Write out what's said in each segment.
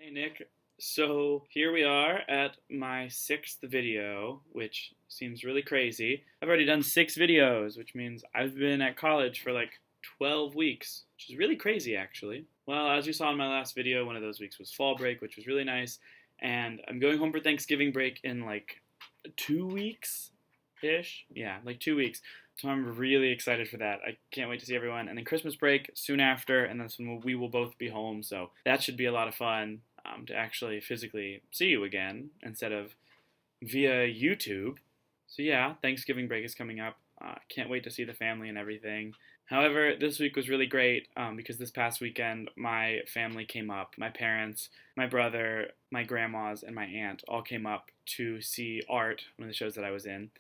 Hey Nick, so here we are at my sixth video, which seems really crazy. I've already done 6 videos, which means I've been at college for like 12 weeks, which is really crazy actually. Well, as you saw in my last video, one of those weeks was fall break, which was really nice, and I'm going home for Thanksgiving break in like 2 weeks-ish. Yeah, like 2 weeks. So I'm really excited for that. I can't wait to see everyone. And then Christmas break soon after, and that's when we will both be home. So that should be a lot of fun to actually physically see you again instead of via YouTube. So yeah, Thanksgiving break is coming up. Can't wait to see the family and everything. However, this week was really great because this past weekend my family came up. My parents, my brother, my grandmas, and my aunt all came up to see Art, one of the shows that I was in.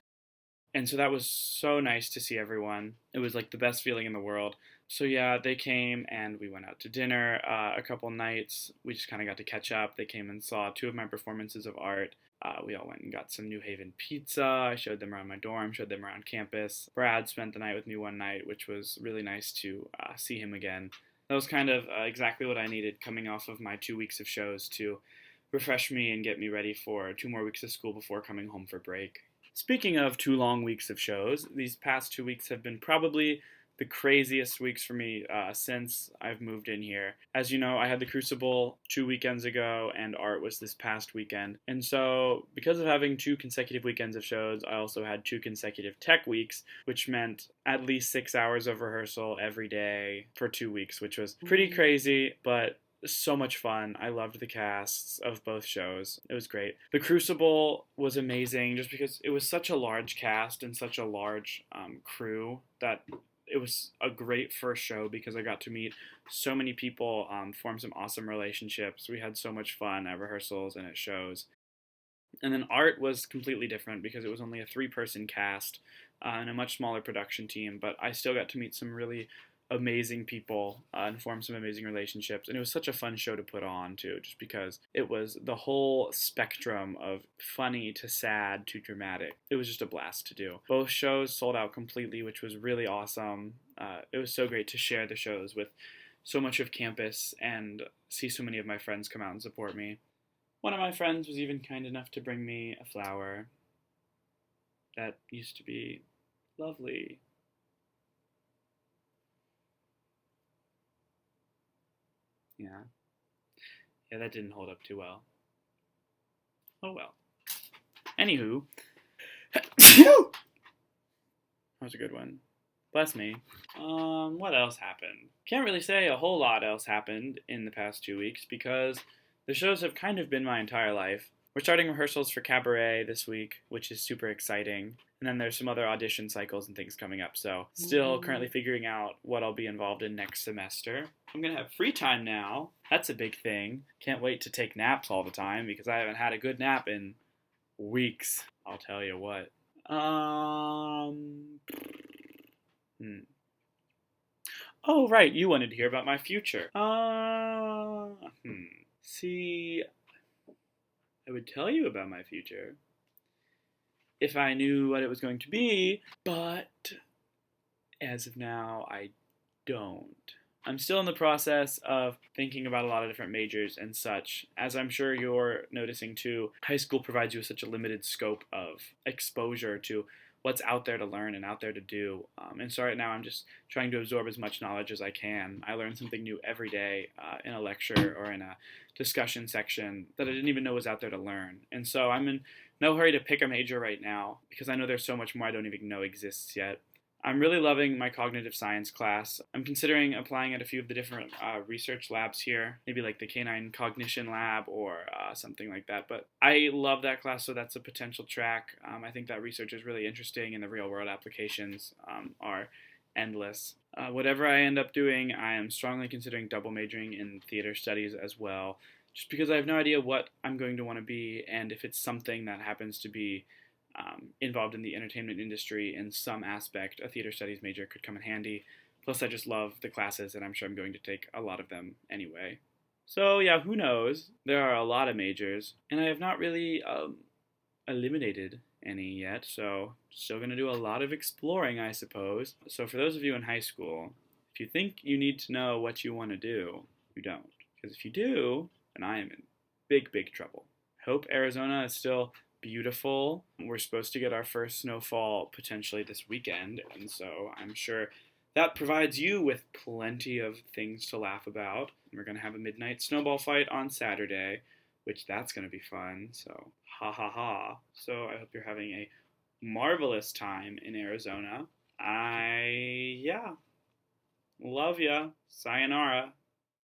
And so that was so nice to see everyone. It was like the best feeling in the world. So yeah, they came and we went out to dinner a couple nights. We just kind of got to catch up. They came and saw 2 of my performances of Art. We all went and got some New Haven pizza. I showed them around my dorm, showed them around campus. Brad spent the night with me one night, which was really nice to see him again. That was kind of exactly what I needed coming off of my 2 weeks of shows to refresh me and get me ready for 2 more weeks of school before coming home for break. Speaking of 2 long weeks of shows, these past 2 weeks have been probably the craziest weeks for me since I've moved in here. As you know, I had the Crucible 2 weekends ago, and Art was this past weekend. And so, because of having 2 consecutive weekends of shows, I also had 2 consecutive tech weeks, which meant at least 6 hours of rehearsal every day for 2 weeks, which was pretty crazy, but so much fun. I loved the casts of both shows. It was great. The Crucible was amazing just because it was such a large cast and such a large crew that it was a great first show because I got to meet so many people, form some awesome relationships. We had so much fun at rehearsals and at shows. And then Art was completely different because it was only a 3-person cast and a much smaller production team, but I still got to meet some really amazing people and form some amazing relationships. And it was such a fun show to put on, too, just because it was the whole spectrum of funny to sad to dramatic. It was just a blast to do. Both shows sold out completely, which was really awesome. It was so great to share the shows with so much of campus and see so many of my friends come out and support me. One of my friends was even kind enough to bring me a flower that used to be lovely. Yeah. Yeah, that didn't hold up too well. Oh well. Anywho. That was a good one. Bless me. What else happened? Can't really say a whole lot else happened in the past 2 weeks because the shows have kind of been my entire life. We're starting rehearsals for Cabaret this week, which is super exciting. And then there's some other audition cycles and things coming up, so still currently figuring out what I'll be involved in next semester. I'm going to have free time now. That's a big thing. Can't wait to take naps all the time because I haven't had a good nap in weeks. I'll tell you what. Oh, right, you wanted to hear about my future. See, I would tell you about my future if I knew what it was going to be, but as of now, I don't. I'm still in the process of thinking about a lot of different majors and such. As I'm sure you're noticing too, high school provides you with such a limited scope of exposure to what's out there to learn and out there to do. And so right now I'm just trying to absorb as much knowledge as I can. I learn something new every day in a lecture or in a discussion section that I didn't even know was out there to learn. And so I'm in no hurry to pick a major right now because I know there's so much more I don't even know exists yet. I'm really loving my cognitive science class. I'm considering applying at a few of the different research labs here, maybe like the Canine Cognition Lab or something like that. But I love that class, so that's a potential track. I think that research is really interesting and the real world applications are endless. Whatever I end up doing, I am strongly considering double majoring in theater studies as well, just because I have no idea what I'm going to want to be and if it's something that happens to be involved in the entertainment industry in some aspect, a theater studies major could come in handy. Plus, I just love the classes, and I'm sure I'm going to take a lot of them anyway. So, yeah, who knows? There are a lot of majors, and I have not really eliminated any yet, so still going to do a lot of exploring, I suppose. So, for those of you in high school, if you think you need to know what you want to do, you don't. Because if you do, then I am in big, big trouble. Hope Arizona is still beautiful. We're supposed to get our first snowfall potentially this weekend, and so I'm sure that provides you with plenty of things to laugh about. We're going to have a midnight snowball fight on Saturday, which that's going to be fun, so ha ha ha. So I hope you're having a marvelous time in Arizona. Yeah, love ya. Sayonara.